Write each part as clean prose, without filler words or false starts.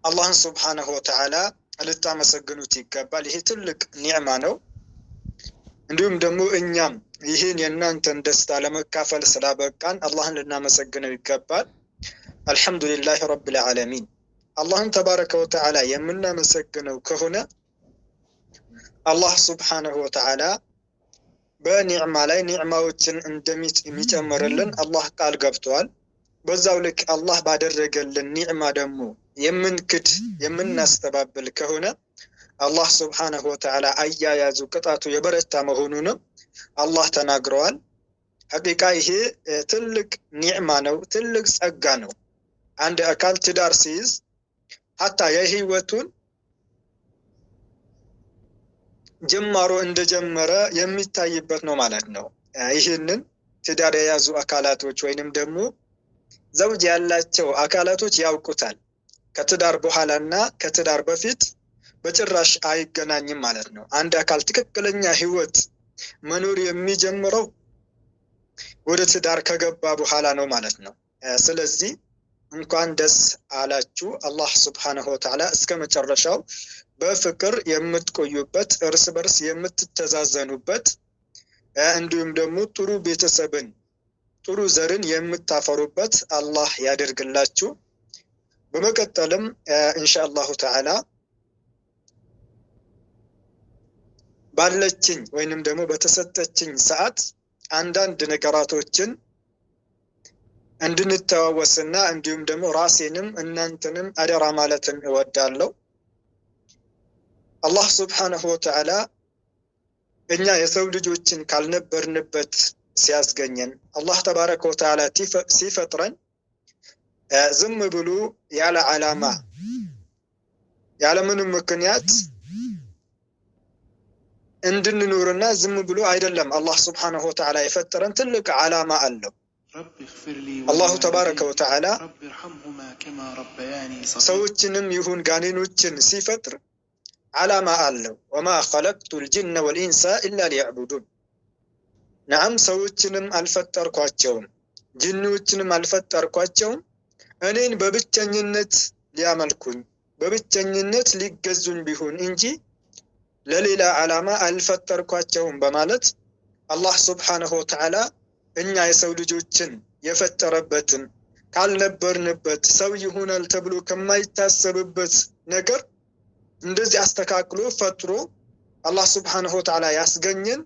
አላህን ሱብሓነሁ ወተዓላ ልታመሰግኑት ይገባል። ይሄ ትልቅ ኒዕማ ነው። እንዲሁም ደግሞ እኛም ይህን የእናንተን ደስታ ለመካፈል ስላበቃን አላህን ልናመሰግነው ይገባል። አልሐምዱሊላህ ረብል ዓለሚን። አላህን ተባረከ ወተዓላ የምናመሰግነው ከሆነ አላህ ሱብሓነሁ ወተዓላ በኒዕማ ላይ ኒዕማዎችን እንደሚጨምርልን አላህ ቃል ገብቷል። በዛው ልክ አላህ ባደረገልን ኒዕማ ደግሞ የምንክድ የምናስተባብል ከሆነ አላህ ሱብሓነሁ ወተዓላ አያያዙ ቅጣቱ የበረታ መሆኑንም አላህ ተናግረዋል። ሐቂቃ ይሄ ትልቅ ኒዕማ ነው፣ ትልቅ ጸጋ ነው። አንድ አካል ትዳር ሲይዝ ሐታ የህይወቱን ጅማሮ እንደጀመረ የሚታይበት ነው ማለት ነው። ይህንን ትዳር የያዙ አካላቶች ወይንም ደግሞ ዘውጅ ያላቸው አካላቶች ያውቁታል። ከትዳር በኋላና ከትዳር በፊት በጭራሽ አይገናኝም ማለት ነው። አንድ አካል ትክክለኛ ህይወት መኖር የሚጀምረው ወደ ትዳር ከገባ በኋላ ነው ማለት ነው። ስለዚህ እንኳን ደስ አላችሁ። አላህ ሱብሓነሁ ወተዓላ እስከ መጨረሻው በፍቅር የምትቆዩበት፣ እርስ በርስ የምትተዛዘኑበት እንዲሁም ደግሞ ጥሩ ቤተሰብን ጥሩ ዘርን የምታፈሩበት አላህ ያደርግላችሁ። በመቀጠልም ኢንሻአላሁ ተዓላ ባለችኝ ወይንም ደግሞ በተሰጠችኝ ሰዓት አንዳንድ ነገራቶችን እንድንተዋወስና እንዲሁም ደግሞ ራሴንም እናንተንም አደራ ማለትን እወዳለሁ። አላህ ሱብሓነሁ ወተዓላ እኛ የሰው ልጆችን ካልነበርንበት ሲያስገኘን አላህ ተባረከ ወተዓላ ሲፈጥረን ዝም ብሎ ያለ ዓላማ ያለምንም ምክንያት እንድንኖርና ዝም ብሎ አይደለም። አላህ ሱብሓነሁ ወተዓላ የፈጠረን ትልቅ ዓላማ አለው። አላሁ ተባረከ ወተዓላ ሰዎችንም ይሁን ጋኔኖችን ሲፈጥር ዓላማ አለው። ወማ ኸለቅቱ ልጅነ ወልኢንሳ ኢላ ሊያዕቡዱን። ነዓም ሰዎችንም አልፈጠርኳቸውም ጅኒዎችንም አልፈጠርኳቸውም እኔን በብቸኝነት ሊያመልኩኝ በብቸኝነት ሊገዙኝ ቢሆን እንጂ ለሌላ ዓላማ አልፈጠርኳቸውም በማለት አላህ ሱብሓነሁ ወተዓላ እኛ የሰው ልጆችን የፈጠረበትን ካልነበርንበት ሰው ይሆናል ተብሎ ከማይታሰብበት ነገር እንደዚህ አስተካክሎ ፈጥሮ አላህ ሱብሓነሁ ወተዓላ ያስገኘን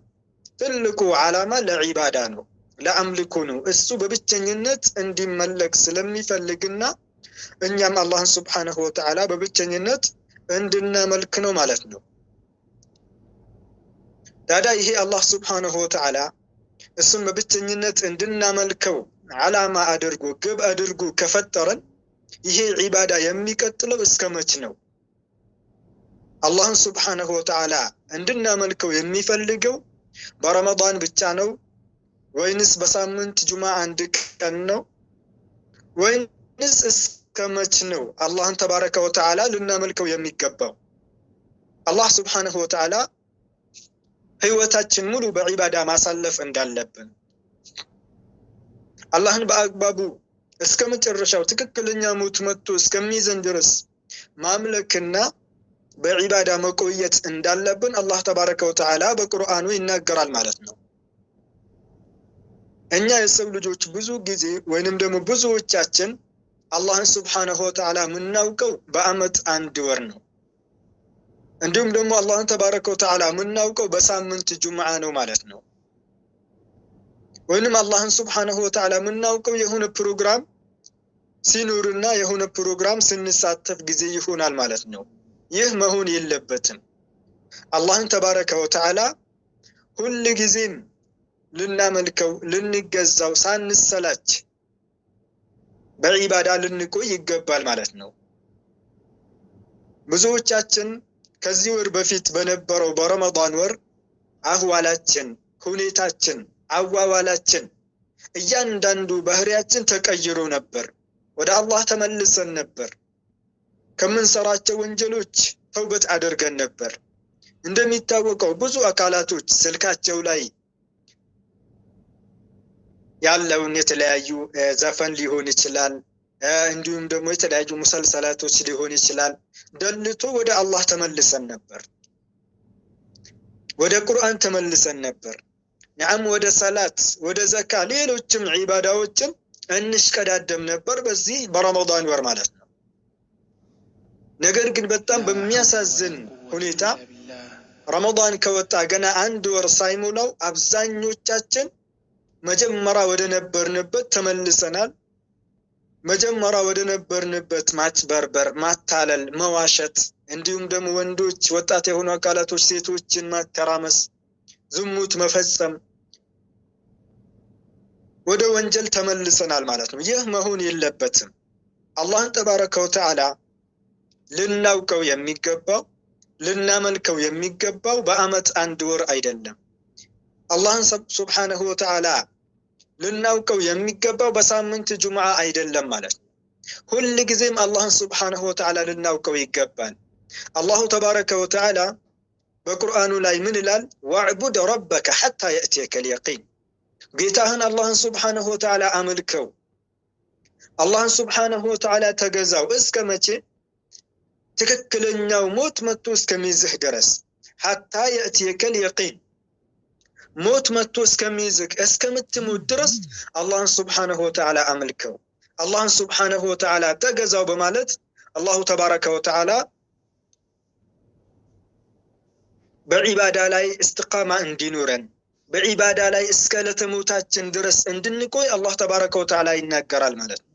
ትልቁ ዓላማ ለዒባዳ ነው፣ ለአምልኮ ነው። እሱ በብቸኝነት እንዲመለክ ስለሚፈልግና እኛም አላህን ሱብሓነሁ ወተዓላ በብቸኝነት እንድናመልክ ነው ማለት ነው። ታዲያ ይሄ አላህ ሱብሓነሁ ወተዓላ እሱን በብቸኝነት እንድናመልከው ዓላማ አድርጎ ግብ አድርጎ ከፈጠረን ይሄ ዒባዳ የሚቀጥለው እስከ መች ነው? አላህን ሱብሓነሁ ወተዓላ እንድናመልከው የሚፈልገው በረመዳን ብቻ ነው ወይንስ በሳምንት ጁምዓ አንድ ቀን ነው ወይንስ እስከ መች ነው አላህን ተባረከ ወተዓላ ልናመልከው የሚገባው? አላህ ሱብሓነሁ ወተዓላ ህይወታችን ሙሉ በዒባዳ ማሳለፍ እንዳለብን አላህን በአግባቡ እስከ መጨረሻው ትክክለኛ ሞት መጥቶ እስከሚይዘን ድረስ ማምለክና በዒባዳ መቆየት እንዳለብን አላህ ተባረከ ወተዓላ በቁርአኑ ይናገራል ማለት ነው። እኛ የሰው ልጆች ብዙ ጊዜ ወይንም ደግሞ ብዙዎቻችን አላህን ሱብሓነሁ ወተዓላ የምናውቀው በአመት አንድ ወር ነው። እንዲሁም ደግሞ አላህን ተባረከ ወተዓላ የምናውቀው በሳምንት ጁምዓ ነው ማለት ነው። ወይንም አላህን ሱብሓነሁ ወተዓላ የምናውቀው የሆነ ፕሮግራም ሲኖርና የሆነ ፕሮግራም ስንሳተፍ ጊዜ ይሆናል ማለት ነው። ይህ መሆን የለበትም። አላህን ተባረከ ወተዓላ ሁል ጊዜም ልናመልከው ልንገዛው ሳንሰላች በዒባዳ ልንቆይ ይገባል ማለት ነው። ብዙዎቻችን ከዚህ ወር በፊት በነበረው በረመዳን ወር አህዋላችን፣ ሁኔታችን፣ አዋዋላችን እያንዳንዱ ባህሪያችን ተቀይሮ ነበር። ወደ አላህ ተመልሰን ነበር። ከምንሰራቸው ወንጀሎች ተውበት አድርገን ነበር። እንደሚታወቀው ብዙ አካላቶች ስልካቸው ላይ ያለውን የተለያዩ ዘፈን ሊሆን ይችላል፣ እንዲሁም ደግሞ የተለያዩ ሙሰልሰላቶች ሊሆን ይችላል ደልቶ ወደ አላህ ተመልሰን ነበር ወደ ቁርአን ተመልሰን ነበር نعم ወደ ሰላት ወደ ዘካ ሌሎችም ዒባዳዎችን እንሽቀዳደም ነበር በዚህ በረመዳን ወር ማለት ነው ነገር ግን በጣም በሚያሳዝን ሁኔታ ረመዳን ከወጣ ገና አንድ ወር ሳይሞላው አብዛኞቻችን መጀመሪያ ወደ ነበርንበት ተመልሰናል መጀመሪያ ወደ ነበርንበት ማጭበርበር ማታለል መዋሸት እንዲሁም ደግሞ ወንዶች ወጣት የሆኑ አካላቶች ሴቶችን ማተራመስ ዝሙት መፈጸም ወደ ወንጀል ተመልሰናል ማለት ነው ይህ መሆን የለበትም አላህ ተባረከ ወተዓላ ልናውቀው የሚገባው ልናመልከው የሚገባው በአመት አንድ ወር አይደለም አላህን ሱብሓነሁ ወተዓላ ልናውቀው የሚገባው በሳምንት ጁምዓ አይደለም ማለት ሁሉ ጊዜም አላህን ሱብሓነሁ ወተዓላ ልናውቀው ይገባል አላሁ ተባረከ ወተዓላ በቁርአኑ ላይ ምን ይላል ወዕቡድ ረበከ ሐታ የእቲየከ اليقين ጌታህን አላህን ሱብሓነሁ ወተዓላ አምልከው አላህን ሱብሓነሁ ወተዓላ ተገዛው እስከ መቼ ትክክለኛው ሞት መጥቶ እስከሚይዝህ ድረስ ሐታ የእቲየከ اليقين ሞት መጥቶ እስከሚይዝህ እስከምትሞት ድረስ አላህን ሱብሓነሁ ወተዓላ አምልከው አላህን ሱብሓነሁ ወተዓላ ተገዛው በማለት አላሁ ተባረከ ወተዓላ በዒባዳ ላይ እስትቃማ እንዲኖረን በዒባዳ ላይ እስከ ለተሞታችን ድረስ እንድንቆይ አላህ ተባረከ ወተዓላ ይናገራል ማለት ነው